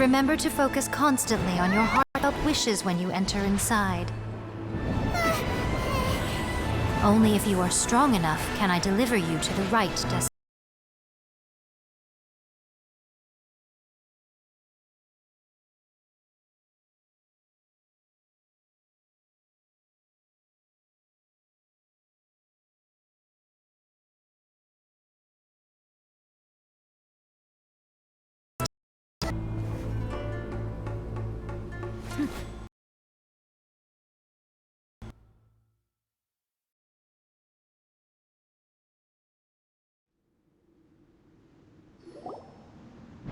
Remember to focus constantly on your heartfelt wishes when you enter inside. Only if you are strong enough can I deliver you to the right destination.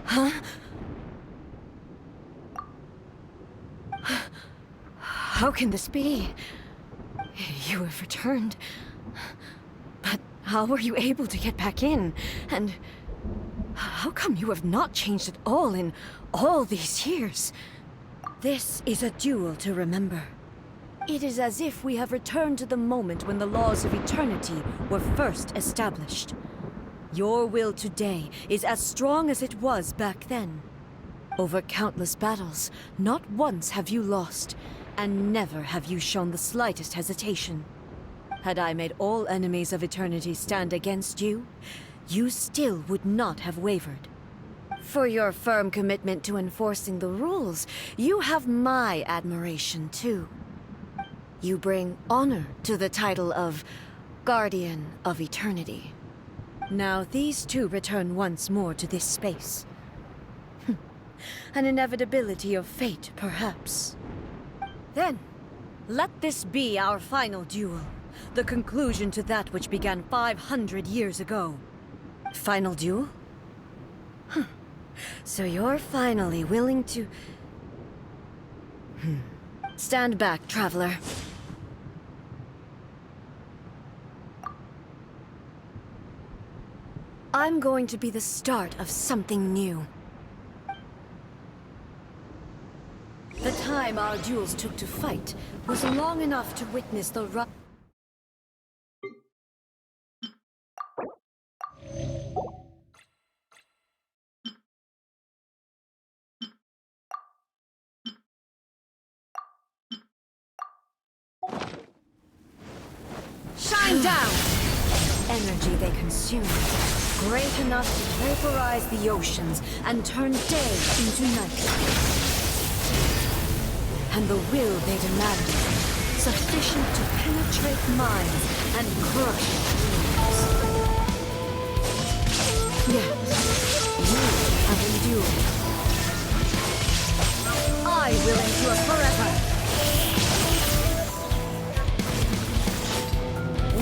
Huh? How can this be? You have returned. But how were you able to get back in? And how come you have not changed at all in all these years? This is a duel to remember. It is as if we have returned to the moment when the laws of eternity were first established. Your will today is as strong as it was back then. Over countless battles, not once have you lost, and never have you shown the slightest hesitation. Had I made all enemies of eternity stand against you, you still would not have wavered. For your firm commitment to enforcing the rules, you have my admiration too. You bring honor to the title of Guardian of Eternity. Now these two return once more to this space. An inevitability of fate, perhaps. Then, let this be our final duel. The conclusion to that which began 500 years ago. Final duel? So you're finally willing to... Stand back, traveler. I'm going to be the start of something new. The time our duels took to fight was long enough to witness the Shine down! Energy they consume, great enough to vaporize the oceans and turn day into night. And the will they demand, sufficient to penetrate minds and crush dreams. Yet, you have endured. I will endure forever.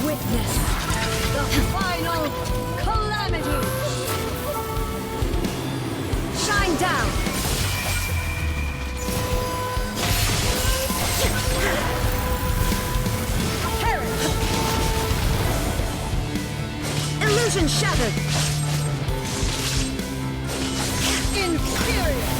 Witness the final calamity! Shine down! Perish! Illusion shattered! Inferior!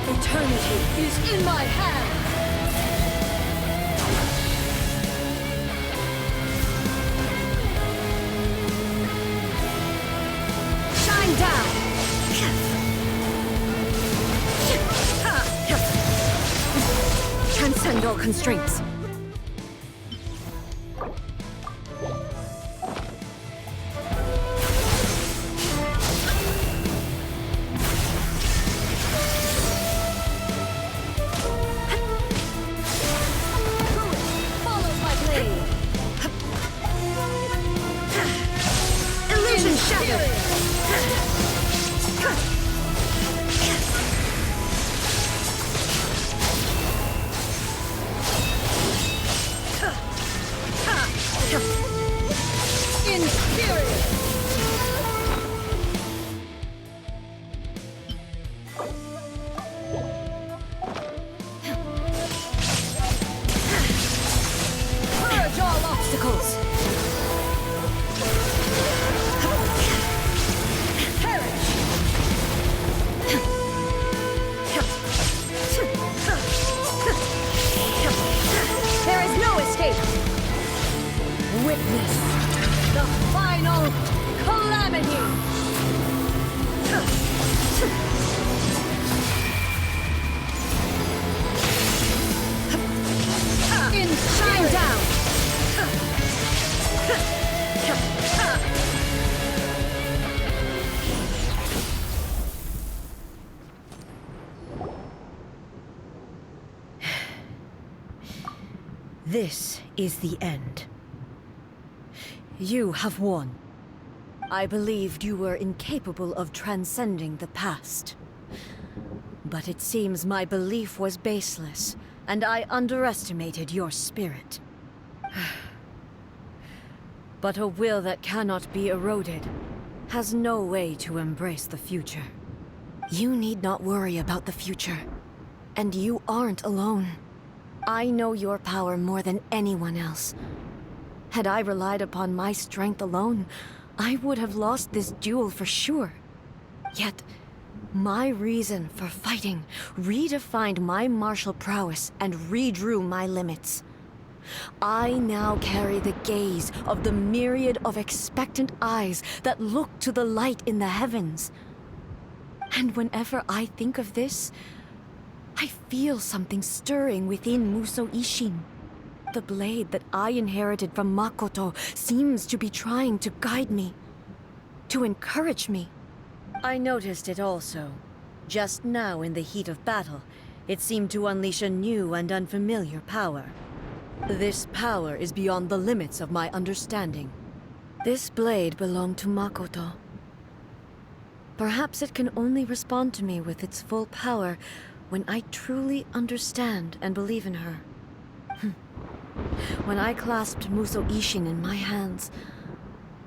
Eternity is in my hand! Shine down! Transcend all constraints. This is the end. You have won. I believed you were incapable of transcending the past. But it seems my belief was baseless, and I underestimated your spirit. But a will that cannot be eroded has no way to embrace the future. You need not worry about the future. And you aren't alone. I know your power more than anyone else. Had I relied upon my strength alone, I would have lost this duel for sure. Yet, my reason for fighting redefined my martial prowess and redrew my limits. I now carry the gaze of the myriad of expectant eyes that look to the light in the heavens. And whenever I think of this, I feel something stirring within Muso Ishin. The blade that I inherited from Makoto seems to be trying to guide me, to encourage me. I noticed it also. Just now in the heat of battle, it seemed to unleash a new and unfamiliar power. This power is beyond the limits of my understanding. This blade belonged to Makoto. Perhaps it can only respond to me with its full power when I truly understand and believe in her. When I clasped Muso Ishin in my hands,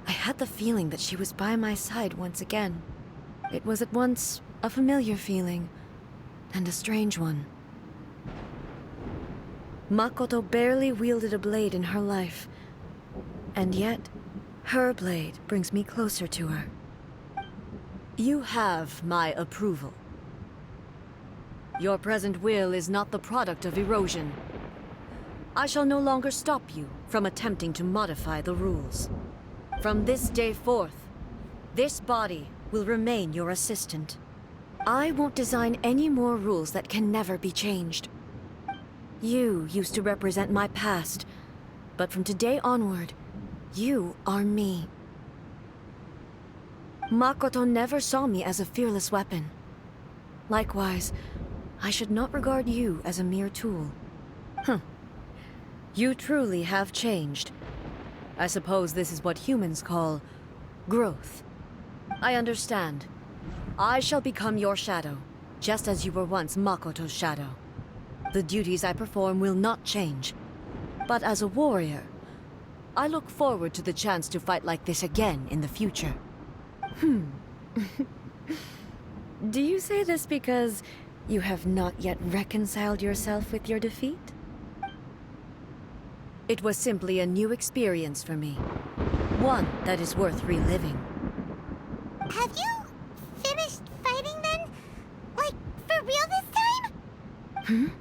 I had the feeling that she was by my side once again. It was at once a familiar feeling and a strange one. Makoto barely wielded a blade in her life, and yet her blade brings me closer to her. You have my approval. Your present will is not the product of erosion. I shall no longer stop you from attempting to modify the rules. From this day forth, this body will remain your assistant. I won't design any more rules that can never be changed. You used to represent my past, but from today onward, you are me. Makoto never saw me as a fearless weapon. Likewise, I should not regard you as a mere tool. You truly have changed. I suppose this is what humans call growth. I understand. I shall become your shadow, just as you were once Makoto's shadow. The duties I perform will not change. But as a warrior, I look forward to the chance to fight like this again in the future. Do you say this because you have not yet reconciled yourself with your defeat? It was simply a new experience for me. One that is worth reliving. Have you finished fighting then? Like, for real this time?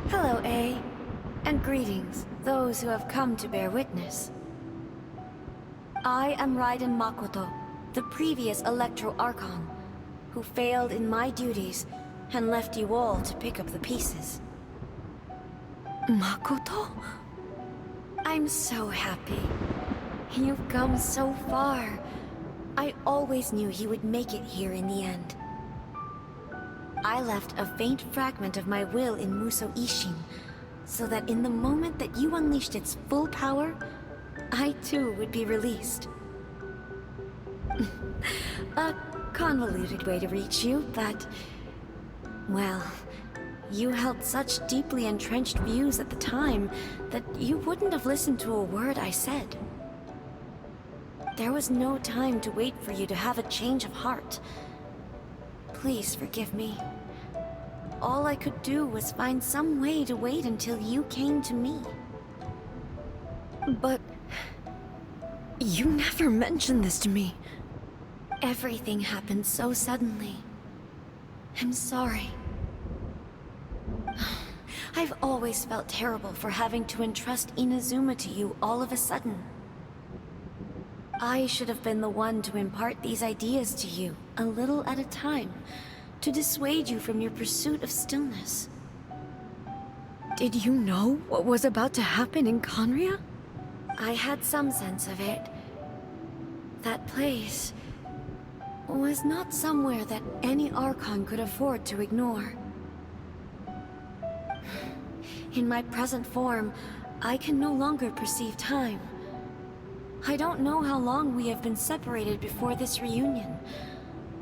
Hello, A. And greetings, those who have come to bear witness. I am Raiden Makoto, the previous Electro Archon, who failed in my duties and left you all to pick up the pieces. Makoto? I'm so happy. You've come so far. I always knew you would make it here in the end. I left a faint fragment of my will in Muso Ishin, so that in the moment that you unleashed its full power, I too would be released. A convoluted way to reach you, but... well, you held such deeply entrenched views at the time that you wouldn't have listened to a word I said. There was no time to wait for you to have a change of heart. Please forgive me. All I could do was find some way to wait until you came to me. But... you never mentioned this to me. Everything happened so suddenly. I'm sorry. I've always felt terrible for having to entrust Inazuma to you all of a sudden. I should have been the one to impart these ideas to you, a little at a time, to dissuade you from your pursuit of stillness. Did you know what was about to happen in Conria? I had some sense of it. That place... was not somewhere that any Archon could afford to ignore. In my present form, I can no longer perceive time. I don't know how long we have been separated before this reunion,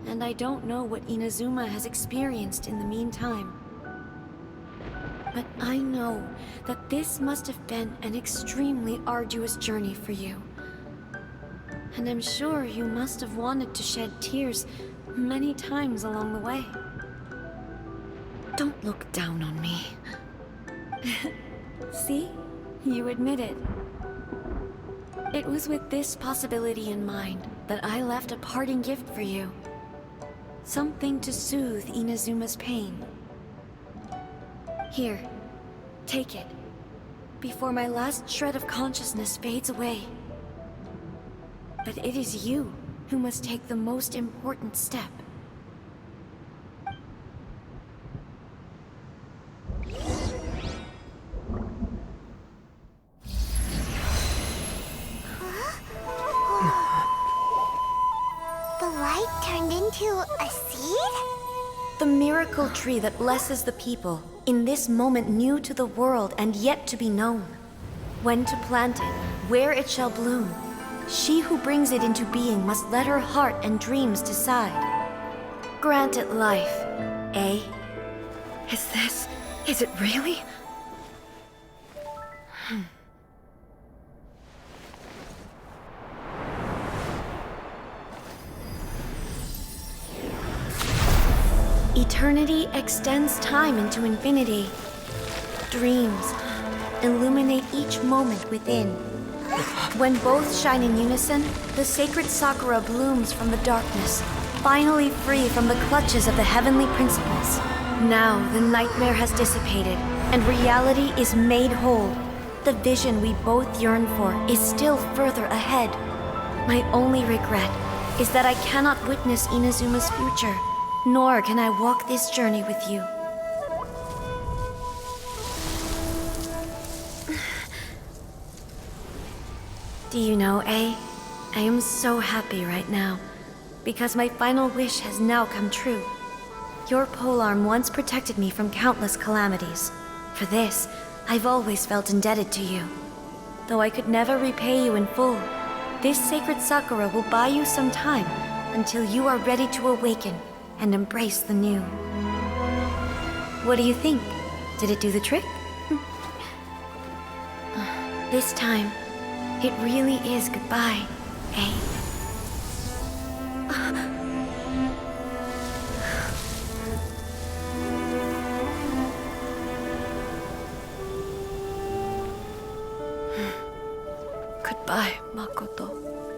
and I don't know what Inazuma has experienced in the meantime. But I know that this must have been an extremely arduous journey for you. And I'm sure you must have wanted to shed tears many times along the way. Don't look down on me. See? You admit it. It was with this possibility in mind that I left a parting gift for you. Something to soothe Inazuma's pain. Here, take it, before my last shred of consciousness fades away. But it is you who must take the most important step. The light turned into a seed? The miracle tree that blesses the people, in this moment new to the world and yet to be known. When to plant it, where it shall bloom, she who brings it into being must let her heart and dreams decide. Grant it life, eh? Is it really? Eternity extends time into infinity. Dreams illuminate each moment within. When both shine in unison, the sacred Sakura blooms from the darkness, finally free from the clutches of the heavenly principles. Now the nightmare has dissipated, and reality is made whole. The vision we both yearn for is still further ahead. My only regret is that I cannot witness Inazuma's future, nor can I walk this journey with you. Do you know, I am so happy right now, because my final wish has now come true. Your polearm once protected me from countless calamities. For this, I've always felt indebted to you. Though I could never repay you in full, this sacred Sakura will buy you some time until you are ready to awaken and embrace the new. What do you think? Did it do the trick? This time, it really is goodbye, eh? Goodbye, Makoto.